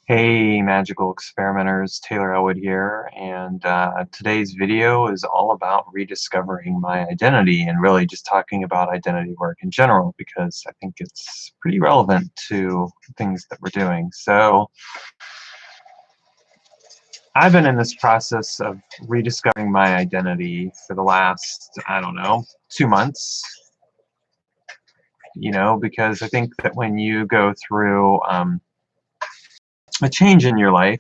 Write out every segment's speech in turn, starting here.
Hey, magical experimenters, Taylor Ellwood here, and today's video is all about rediscovering my identity and really just talking about identity work in general because I think it's pretty relevant to things that we're doing. So I've been in this process of rediscovering my identity for the last, I don't know, 2 months, because I think that when you go through a change in your life,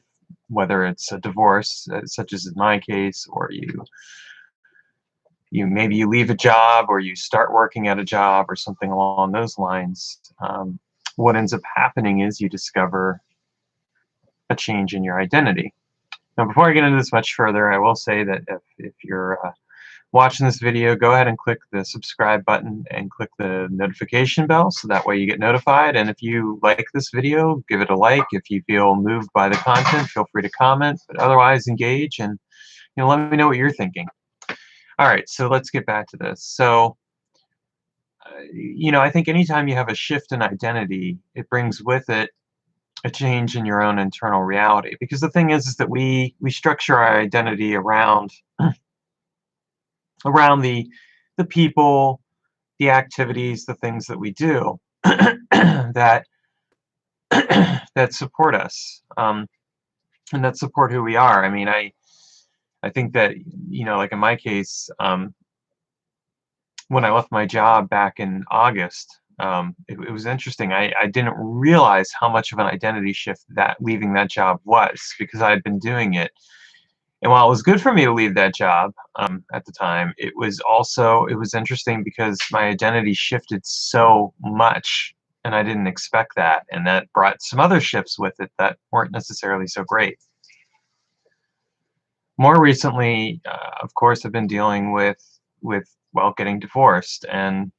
whether it's a divorce, such as in my case, or you maybe you leave a job or you start working at a job or something along those lines. What ends up happening is you discover a change in your identity. Now, before I get into this much further, I will say that if you're watching this video, go ahead and click the subscribe button and click the notification bell so that way you get notified. And if you like this video, give it a like. If you feel moved by the content, feel free to comment, but otherwise engage and let me know what you're thinking. All right, so let's get back to this. So, I think anytime you have a shift in identity, it brings with it a change in your own internal reality. Because the thing is that we structure our identity around the people, the activities, the things that we do that that support us, and that support who we are. I mean, I think that like in my case, when I left my job back in August, it was interesting. I didn't realize how much of an identity shift that leaving that job was because I had been doing it. And while it was good for me to leave that job at the time, it was interesting because my identity shifted so much, and I didn't expect that, and that brought some other shifts with it that weren't necessarily so great. More recently, of course, I've been dealing with well, getting divorced, and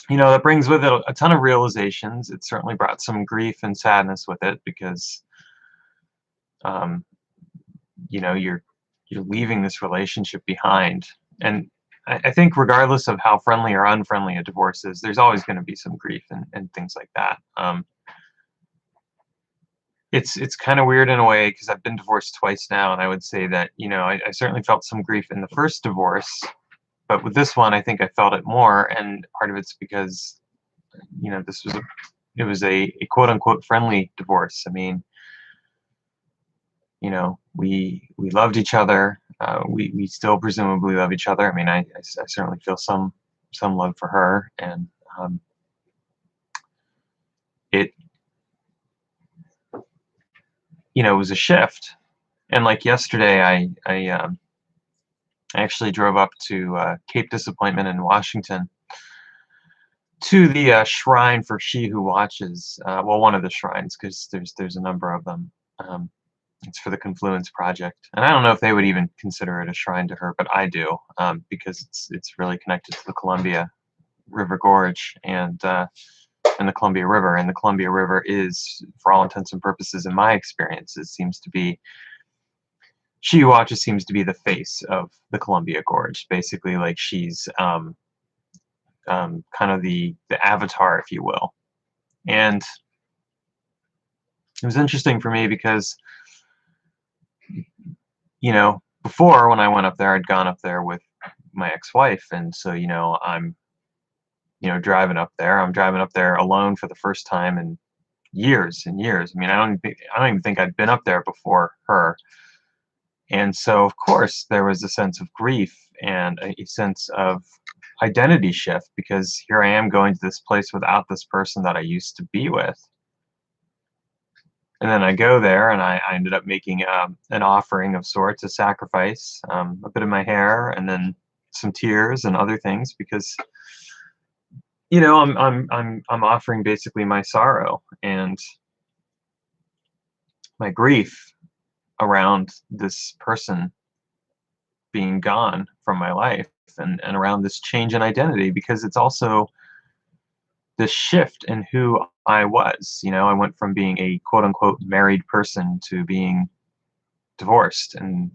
that brings with it a ton of realizations. It certainly brought some grief and sadness with it because um, you're leaving this relationship behind. And I think regardless of how friendly or unfriendly a divorce is, there's always going to be some grief and things like that. It's kind of weird in a way because I've been divorced twice now, and I would say that I certainly felt some grief in the first divorce, but with this one, I think I felt it more, and part of it's because it was a quote unquote friendly divorce. I mean, we loved each other. We still presumably love each other. I mean, I certainly feel some love for her, and it it was a shift. And like yesterday, I actually drove up to Cape Disappointment in Washington to the shrine for She Who Watches. Well, one of the shrines, because there's a number of them. It's for the Confluence Project, and I don't know if they would even consider it a shrine to her, but I do, because it's really connected to the Columbia River Gorge and the Columbia River. And the Columbia River is, for all intents and purposes, in my experience, it seems to be She Who Watches seems to be the face of the Columbia Gorge. Basically, like she's kind of the avatar, if you will. And it was interesting for me because before when I went up there, I'd gone up there with my ex-wife, and so I'm driving up there. I'm driving up there alone for the first time in years and years. I mean, I don't even think I'd been up there before her. And so, of course, there was a sense of grief and a sense of identity shift because here I am going to this place without this person that I used to be with. And then I go there, and I ended up making an offering of sorts, a sacrifice, a bit of my hair, and then some tears and other things because I'm offering basically my sorrow and my grief around this person being gone from my life, and around this change in identity because it's also this shift in who I was. I went from being a quote unquote married person to being divorced and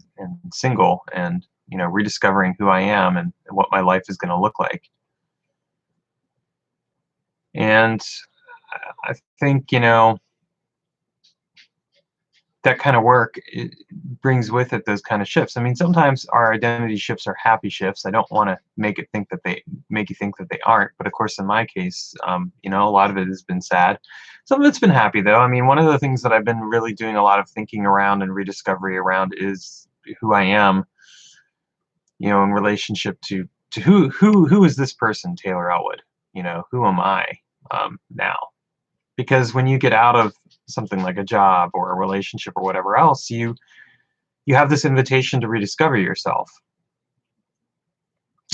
single, and rediscovering who I am and what my life is going to look like. And I think that kind of work, it brings with it those kind of shifts. I mean, sometimes our identity shifts are happy shifts. I don't want to make you think that they aren't. But of course, in my case, a lot of it has been sad. Some of it's been happy, though. I mean, one of the things that I've been really doing a lot of thinking around and rediscovery around is who I am, in relationship to who is this person, Taylor Ellwood? Who am I now? Because when you get out of something like a job or a relationship or whatever else, you have this invitation to rediscover yourself.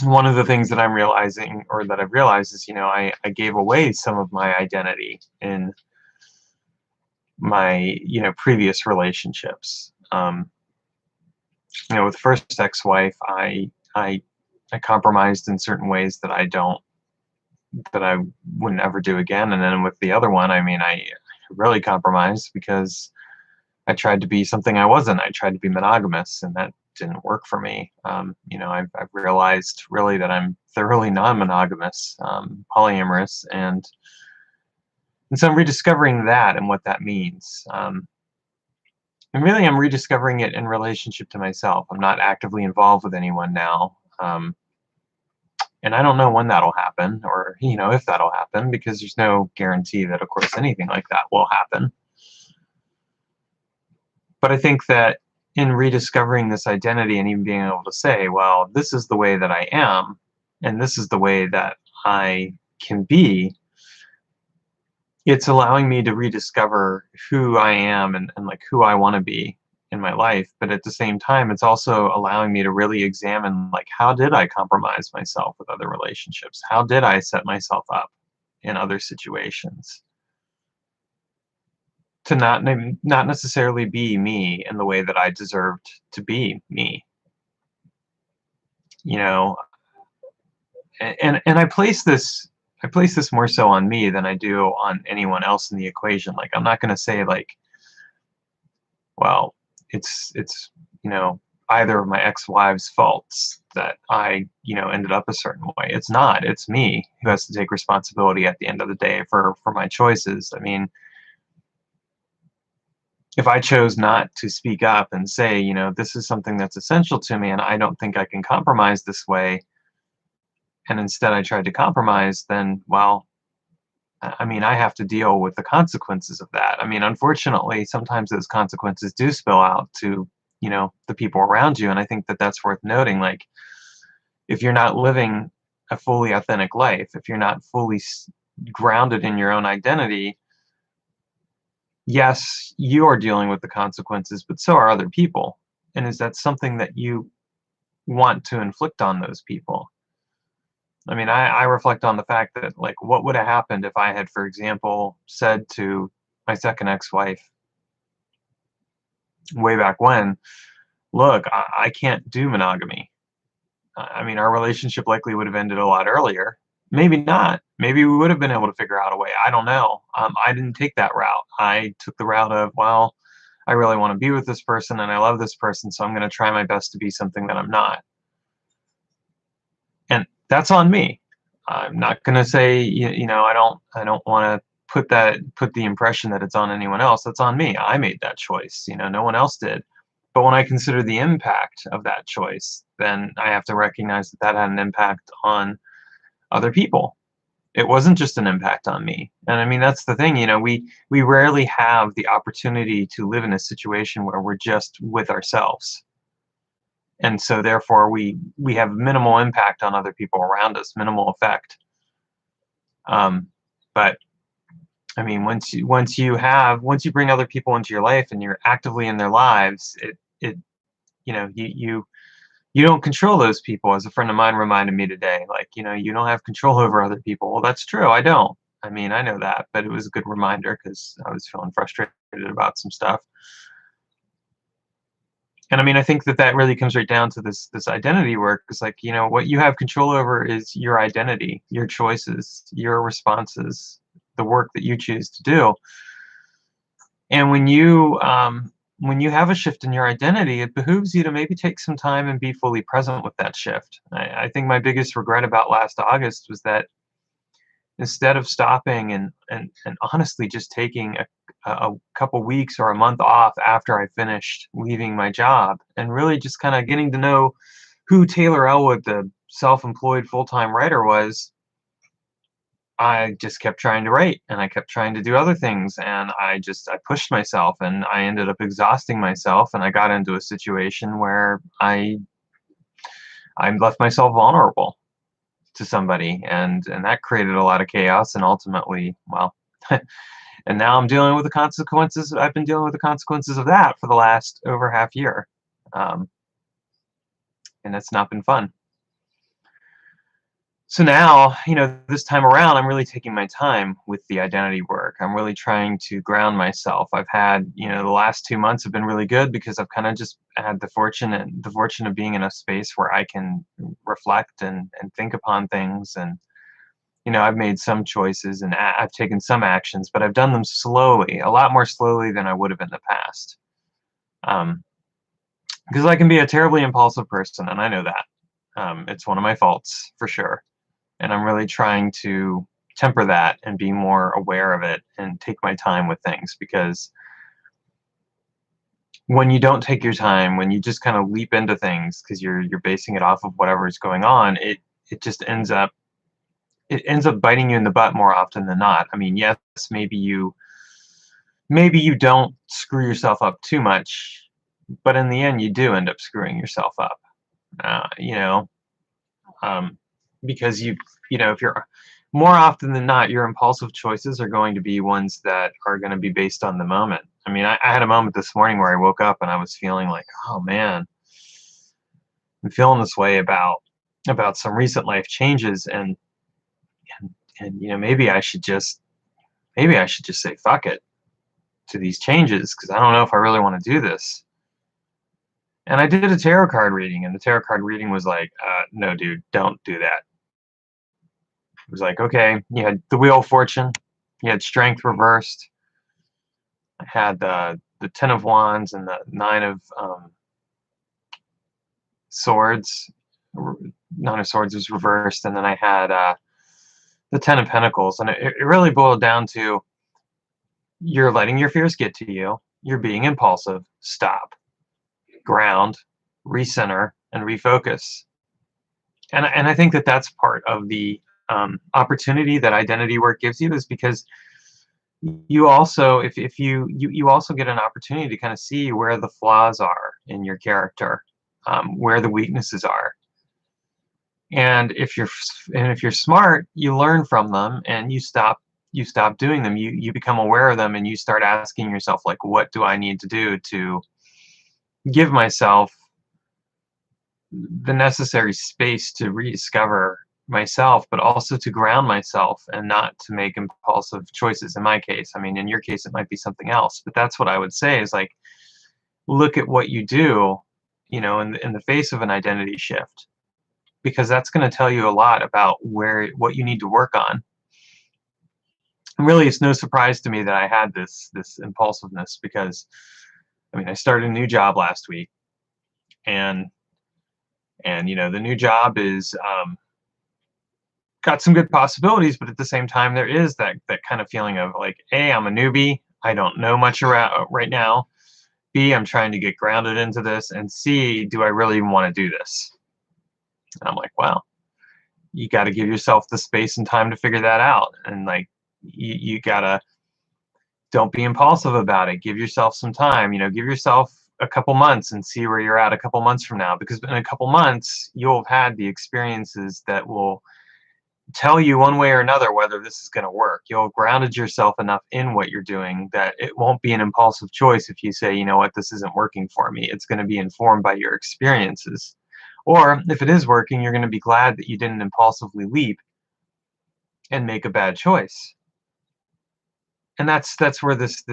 One of the things that I'm realizing, or that I've realized, is I gave away some of my identity in my previous relationships. With the first ex-wife, I compromised in certain ways that I wouldn't ever do again. And then with the other one, I mean, I really compromised because I tried to be something I wasn't. I tried to be monogamous, and that didn't work for me. I've realized really that I'm thoroughly non-monogamous, polyamorous, and so I'm rediscovering that and what that means. And really, I'm rediscovering it in relationship to myself. I'm not actively involved with anyone now. And I don't know when that'll happen, or if that'll happen, because there's no guarantee that, of course, anything like that will happen. But I think that in rediscovering this identity and even being able to say, well, this is the way that I am, and this is the way that I can be, it's allowing me to rediscover who I am and like who I want to be in my life. But at the same time, it's also allowing me to really examine, like, how did I compromise myself with other relationships? How did I set myself up in other situations to not necessarily be me in the way that I deserved to be me? And I place this more so on me than I do on anyone else in the equation. Like, I'm not going to say, like, well, it's either of my ex-wives' faults that I ended up a certain way. It's not. It's me who has to take responsibility at the end of the day for my choices. I mean, if I chose not to speak up and say, this is something that's essential to me, and I don't think I can compromise this way, and instead I tried to compromise, then, well, I mean, I have to deal with the consequences of that. I mean, unfortunately, sometimes those consequences do spill out to, the people around you. And I think that that's worth noting. Like, if you're not living a fully authentic life, if you're not fully grounded in your own identity, yes, you are dealing with the consequences, but so are other people. And is that something that you want to inflict on those people? I mean, I reflect on the fact that, like, what would have happened if I had, for example, said to my second ex-wife way back when, look, I can't do monogamy. I mean, our relationship likely would have ended a lot earlier. Maybe not. Maybe we would have been able to figure out a way. I don't know. I didn't take that route. I took the route of, well, I really want to be with this person and I love this person, so I'm going to try my best to be something that I'm not. And that's on me. I'm not going to say, I don't want to put the impression that it's on anyone else. That's on me. I made that choice. No one else did. But when I consider the impact of that choice, then I have to recognize that that had an impact on other people. It wasn't just an impact on me. And I mean, that's the thing, we rarely have the opportunity to live in a situation where we're just with ourselves. And so therefore we have minimal impact on other people around us, minimal effect. But I mean, once you bring other people into your life and you're actively in their lives, you don't control those people. As a friend of mine reminded me today, like, you don't have control over other people. Well, that's true. I don't. I mean, I know that, but it was a good reminder because I was feeling frustrated about some stuff. And I mean, I think that really comes right down to this identity work. It's like, what you have control over is your identity, your choices, your responses, the work that you choose to do. And when you have a shift in your identity, it behooves you to maybe take some time and be fully present with that shift. I think my biggest regret about last August was that instead of stopping and honestly just taking a couple weeks or a month off after I finished leaving my job, and really just kind of getting to know who Taylor Ellwood, the self-employed full-time writer, was. I just kept trying to write, and I kept trying to do other things, and I pushed myself, and I ended up exhausting myself, and I got into a situation where I left myself vulnerable to somebody, and that created a lot of chaos, and ultimately, well, and now I'm dealing with the consequences. I've been dealing with the consequences of that for the last over half year, um, and it's not been fun. So now, this time around, I'm really taking my time with the identity work. I'm really trying to ground myself. I've had, the last 2 months have been really good because I've kind of just had the fortune of being in a space where I can reflect and think upon things. And, I've made some choices and I've taken some actions, but I've done them slowly, a lot more slowly than I would have in the past. Um, because I can be a terribly impulsive person, and I know that. It's one of my faults for sure. And I'm really trying to temper that and be more aware of it and take my time with things, because when you don't take your time, when you just kind of leap into things because you're basing it off of whatever is going on, it just ends up biting you in the butt more often than not. I mean, yes, maybe you don't screw yourself up too much, but in the end, you do end up screwing yourself up. Uh, you know, um, because if you're more often than not, your impulsive choices are going to be ones that are going to be based on the moment. I mean, I had a moment this morning where I woke up and I was feeling like, oh man, I'm feeling this way about some recent life changes, and maybe I should just say fuck it to these changes, because I don't know if I really want to do this. And I did a tarot card reading, and the tarot card reading was like, no, dude, don't do that. It was like, okay, you had the Wheel of Fortune, you had Strength reversed, I had the Ten of Wands and the Nine of Swords. Nine of Swords was reversed, and then I had the Ten of Pentacles, and it really boiled down to, you're letting your fears get to you, you're being impulsive, stop, ground, recenter, and refocus. And I think that that's part of the opportunity that identity work gives you, is because you also, if you also get an opportunity to kind of see where the flaws are in your character, where the weaknesses are. And if you're smart, you learn from them, and you stop doing them. You become aware of them, and you start asking yourself, like, what do I need to do to give myself the necessary space to rediscover myself, but also to ground myself and not to make impulsive choices. In my case, I mean, in your case, it might be something else, but that's what I would say is, like, look at what you do, in the face of an identity shift, because that's going to tell you a lot about what you need to work on. And really, it's no surprise to me that I had this impulsiveness, because I mean, I started a new job last week, and the new job is got some good possibilities, but at the same time, there is that kind of feeling of like, A, I'm a newbie, I don't know much around right now. B, I'm trying to get grounded into this, and C, do I really even want to do this? And I'm like, well, you got to give yourself the space and time to figure that out, and like, you gotta, don't be impulsive about it. Give yourself some time. Give yourself a couple months and see where you're at a couple months from now, because in a couple months you'll have had the experiences that will tell you one way or another whether this is going to work. You'll have grounded yourself enough in what you're doing that it won't be an impulsive choice if you say, you know what, this isn't working for me. It's going to be informed by your experiences. Or if it is working, you're going to be glad that you didn't impulsively leap and make a bad choice. And that's where this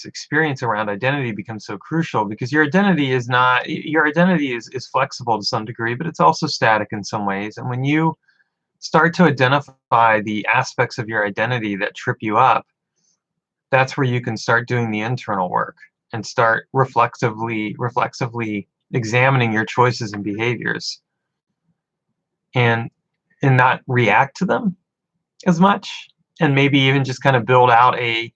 experience around identity becomes so crucial, because your identity is flexible to some degree, but it's also static in some ways. And when you start to identify the aspects of your identity that trip you up, that's where you can start doing the internal work and start reflexively examining your choices and behaviors, and not react to them as much, and maybe even just kind of build out a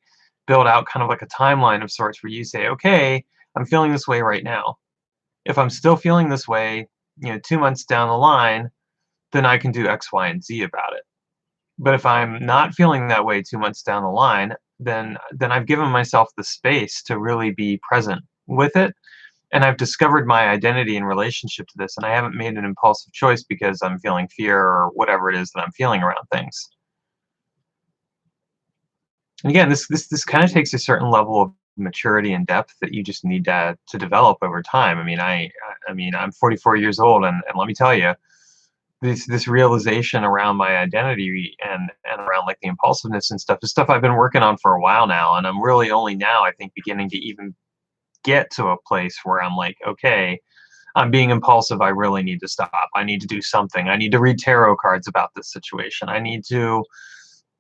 build out kind of like a timeline of sorts where you say, okay, I'm feeling this way right now. If I'm still feeling this way, 2 months down the line, then I can do X, Y, and Z about it. But if I'm not feeling that way 2 months down the line, then I've given myself the space to really be present with it, and I've discovered my identity in relationship to this, and I haven't made an impulsive choice because I'm feeling fear or whatever it is that I'm feeling around things. And again, this kind of takes a certain level of maturity and depth that you just need to develop over time. I mean, I'm 44 years old, and let me tell you, this realization around my identity and around like the impulsiveness and stuff is stuff I've been working on for a while now, and I'm really only now I think beginning to even get to a place where I'm like, okay, I'm being impulsive. I really need to stop. I need to do something. I need to read tarot cards about this situation. I need to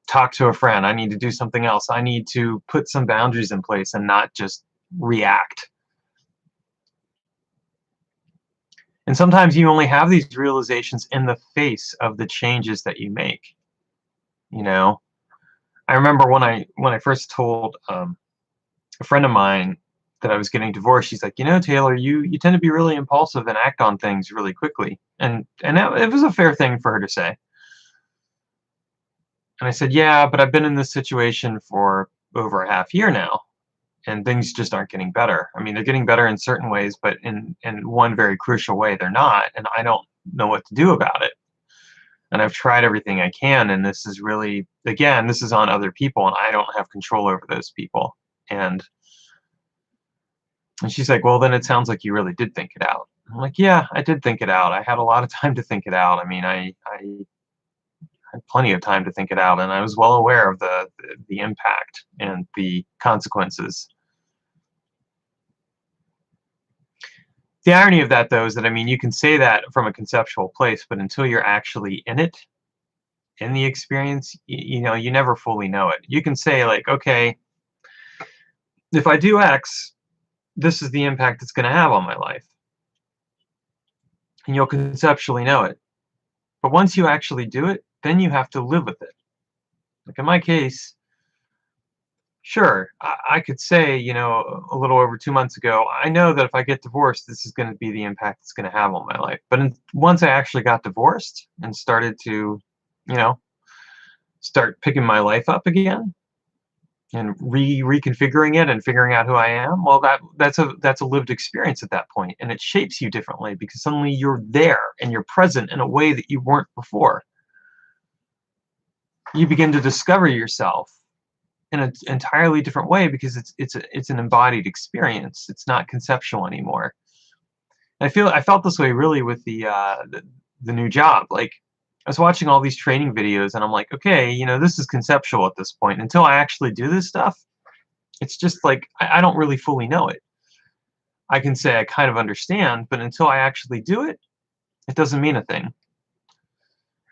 talk to a friend. I need to do something else. I need to put some boundaries in place and not just react. And sometimes you only have these realizations in the face of the changes that you make. You know, I remember when I first told a friend of mine that I was getting divorced. She's like, Taylor, you tend to be really impulsive and act on things really quickly, and it was a fair thing for her to say. And I said, yeah, but I've been in this situation for over a half year now, and things just aren't getting better. I mean, they're getting better in certain ways, but in one very crucial way, they're not, and I don't know what to do about it. And I've tried everything I can, and this is really, again, this is on other people, and I don't have control over those people. And she's like, well, then it sounds like you really did think it out. I'm like, yeah, I did think it out. I had a lot of time to think it out. I mean, I had plenty of time to think it out, and I was well aware of the impact and the consequences. The irony of that, though, is that, I mean, you can say that from a conceptual place, but until you're actually in it, in the experience, you never fully know it. You can say, like, okay, if I do X, this is the impact it's going to have on my life. And you'll conceptually know it. But once you actually do it, then you have to live with it. Like in my case, sure, I could say, a little over 2 months ago, I know that if I get divorced, this is going to be the impact it's going to have on my life. But once I actually got divorced and started to, you know, start picking my life up again and reconfiguring it and figuring out who I am, well, that's a lived experience at that point, and it shapes you differently because suddenly you're there and you're present in a way that you weren't before. You begin to discover yourself in an entirely different way because it's an embodied experience. It's not conceptual anymore. And I felt this way really with the new job. Like, I was watching all these training videos and I'm like, okay, this is conceptual at this point. Until I actually do this stuff, it's just like I don't really fully know it. I can say I kind of understand, but until I actually do it, it doesn't mean a thing.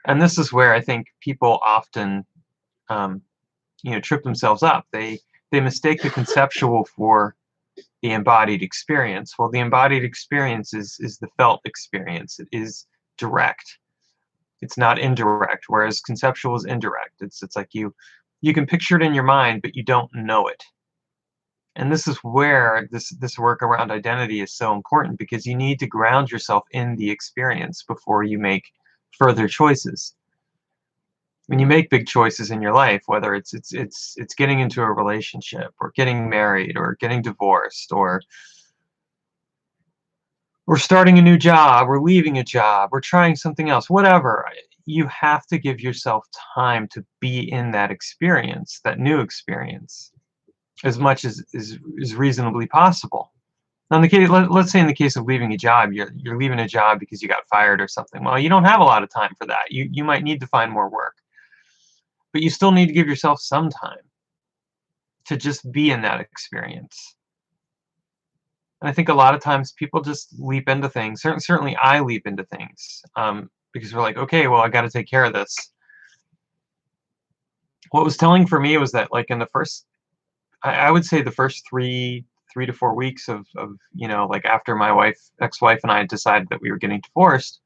And this is where I think people often trip themselves up. They mistake the conceptual for the embodied experience. Well, the embodied experience is the felt experience. It is direct. It's not indirect, whereas conceptual is indirect. It's like you can picture it in your mind, but you don't know it. And this is where this work around identity is so important, because you need to ground yourself in the experience before you make further choices. When you make big choices in your life, whether it's getting into a relationship or getting married or getting divorced or starting a new job or leaving a job or trying something else, whatever, you have to give yourself time to be in that experience, that new experience, as much as is reasonably possible. Now, let's say in the case of leaving a job, you're leaving a job because you got fired or something. Well, you don't have a lot of time for that. You might need to find more work. But you still need to give yourself some time to just be in that experience. And I think a lot of times people just leap into things. Certainly I leap into things because we're like, okay, well, I got to take care of this. What was telling for me was that, like, in the first, I would say the first 3 to 4 weeks of like after my ex-wife and I decided that we were getting divorced,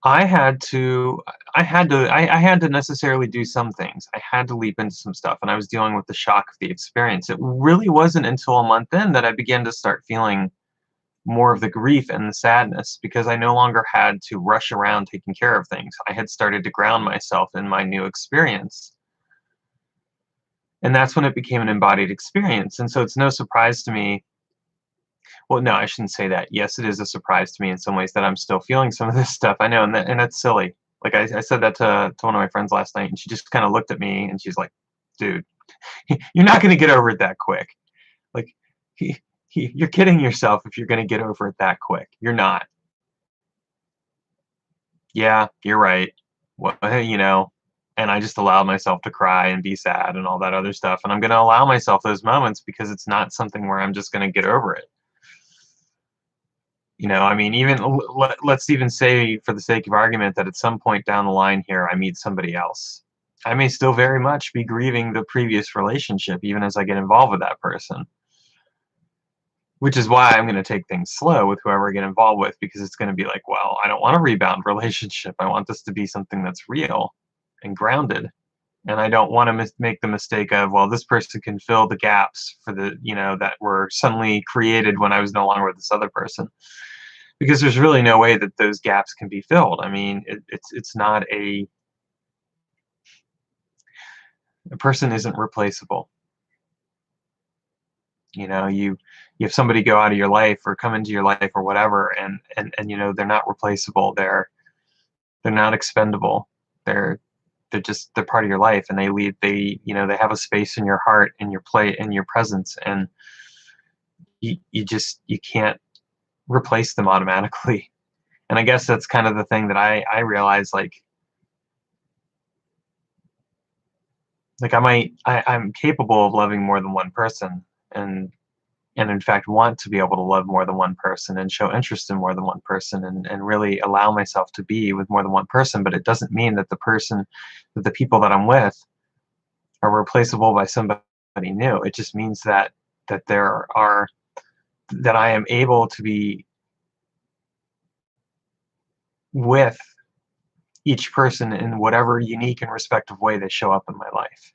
I had to I had to necessarily do some things. I had to leap into some stuff, and I was dealing with the shock of the experience. It really wasn't until a month in that I began to start feeling more of the grief and the sadness, because I no longer had to rush around taking care of things. I had started to ground myself in my new experience. And that's when it became an embodied experience. And so it's no surprise to me. Well, no, I shouldn't say that. Yes, it is a surprise to me in some ways that I'm still feeling some of this stuff. I know, and that's silly. Like I said that to one of my friends last night, and she just kind of looked at me and she's like, "Dude, you're not going to get over it that quick. Like, you're kidding yourself if you're going to get over it that quick. You're not." Yeah, you're right. Well, hey, and I just allowed myself to cry and be sad and all that other stuff. And I'm going to allow myself those moments because it's not something where I'm just going to get over it. I mean, even let's even say, for the sake of argument, that at some point down the line here, I meet somebody else. I may still very much be grieving the previous relationship, even as I get involved with that person. Which is why I'm going to take things slow with whoever I get involved with, because it's going to be like, well, I don't want a rebound relationship. I want this to be something that's real and grounded. And I don't want to make the mistake of, well, this person can fill the gaps for that were suddenly created when I was no longer with this other person. Because there's really no way that those gaps can be filled. I mean, it's not a person isn't replaceable. You have somebody go out of your life or come into your life or whatever, and they're not replaceable. They're not expendable. They're part of your life, and they have a space in your heart, in your play, in your presence, and you can't replace them automatically. And I guess that's kind of the thing that I realize, I'm capable of loving more than one person, and in fact want to be able to love more than one person and show interest in more than one person, and really allow myself to be with more than one person. But it doesn't mean that the people that I'm with are replaceable by somebody new. It just means that there are that I am able to be with each person in whatever unique and respective way they show up in my life.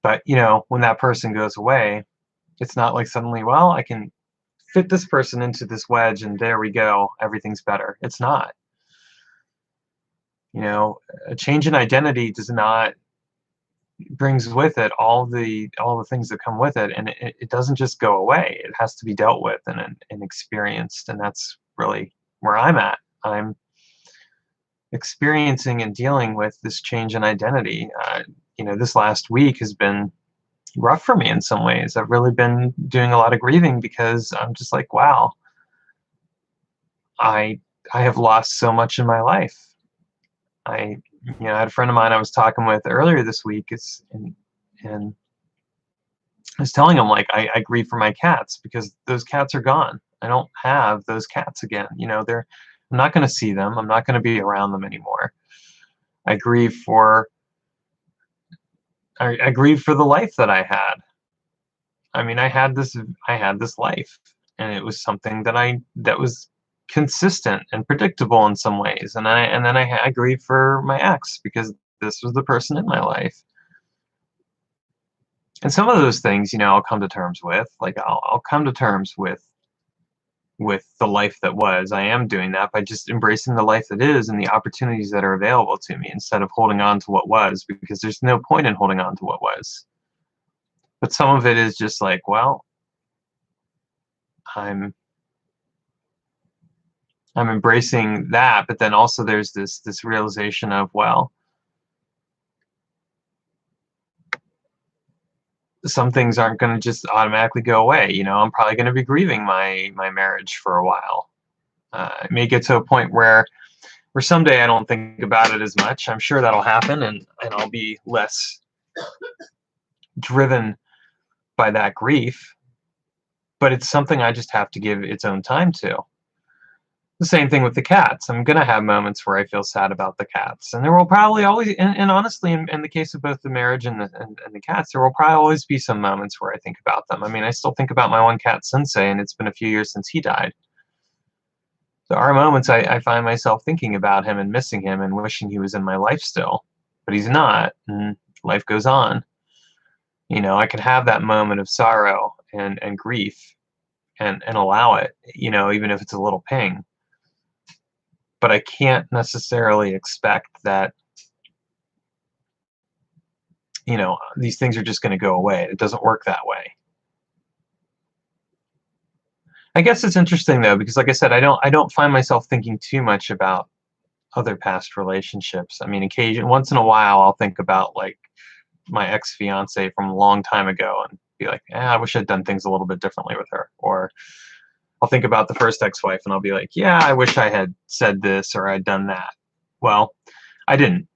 But when that person goes away, it's not like suddenly, well, I can fit this person into this wedge and there we go, everything's better. It's not. A change in identity does not brings with it all the things that come with it, and it doesn't just go away. It has to be dealt with and experienced, and that's really where I'm at. I'm experiencing and dealing with this change in identity. This last week has been rough for me in some ways. I've really been doing a lot of grieving because I'm just like, wow, I I have lost so much in my life. I had a friend of mine I was talking with earlier this week, and I was telling him, like, I grieve for my cats because those cats are gone. I don't have those cats again. I'm not going to see them. I'm not going to be around them anymore. I grieve for I grieve for the life that I had. I mean, I had this life, and it was something that was consistent and predictable in some ways. And then I grieve for my ex because this was the person in my life. And some of those things, I'll come to terms with. Like, I'll come to terms with the life that was. I am doing that by just embracing the life that is and the opportunities that are available to me, instead of holding on to what was, because there's no point in holding on to what was. But some of it is just like, well, I'm I'm embracing that, but then also there's this realization of, well, some things aren't going to just automatically go away. I'm probably going to be grieving my marriage for a while. It may get to a point where someday I don't think about it as much. I'm sure that'll happen, and I'll be less driven by that grief. But it's something I just have to give its own time to. The same thing with the cats. I'm going to have moments where I feel sad about the cats. And there will probably always, and honestly, in the case of both the marriage and the cats, there will probably always be some moments where I think about them. I mean, I still think about my one cat, Sensei, and it's been a few years since he died. There are moments I find myself thinking about him and missing him and wishing he was in my life still, but he's not, and life goes on. I could have that moment of sorrow and grief and allow it, even if it's a little ping. But I can't necessarily expect that, these things are just going to go away. It doesn't work that way. I guess it's interesting though, because like I said, I don't find myself thinking too much about other past relationships. I mean, once in a while, I'll think about like my ex-fiance from a long time ago and be like, I wish I'd done things a little bit differently with her. Or I'll think about the first ex-wife and I'll be like, yeah, I wish I had said this or I'd done that. Well, I didn't.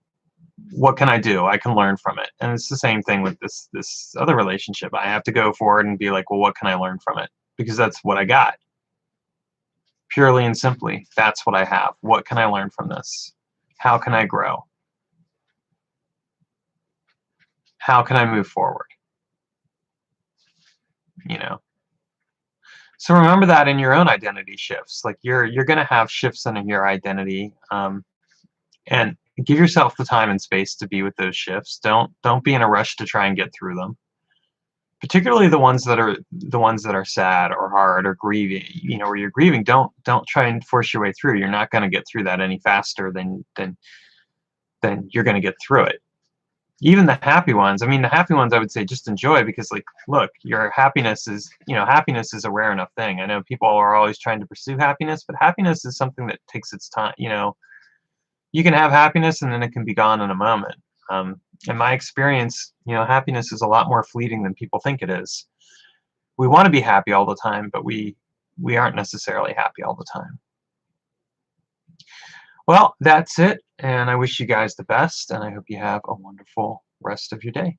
What can I do? I can learn from it. And it's the same thing with this other relationship. I have to go forward and be like, well, what can I learn from it? Because that's what I got. Purely and simply, that's what I have. What can I learn from this? How can I grow? How can I move forward? You know. So remember that in your own identity shifts. Like you're going to have shifts in your identity, and give yourself the time and space to be with those shifts. Don't be in a rush to try and get through them. Particularly the ones that are sad or hard or grieving. Where you're grieving. Don't try and force your way through. You're not going to get through that any faster than you're going to get through it. Even the happy ones, I mean, the happy ones I would say just enjoy, because like, look, your happiness is a rare enough thing. I know people are always trying to pursue happiness, but happiness is something that takes its time. You can have happiness and then it can be gone in a moment. In my experience, happiness is a lot more fleeting than people think it is. We want to be happy all the time, but we aren't necessarily happy all the time. Well, that's it, and I wish you guys the best, and I hope you have a wonderful rest of your day.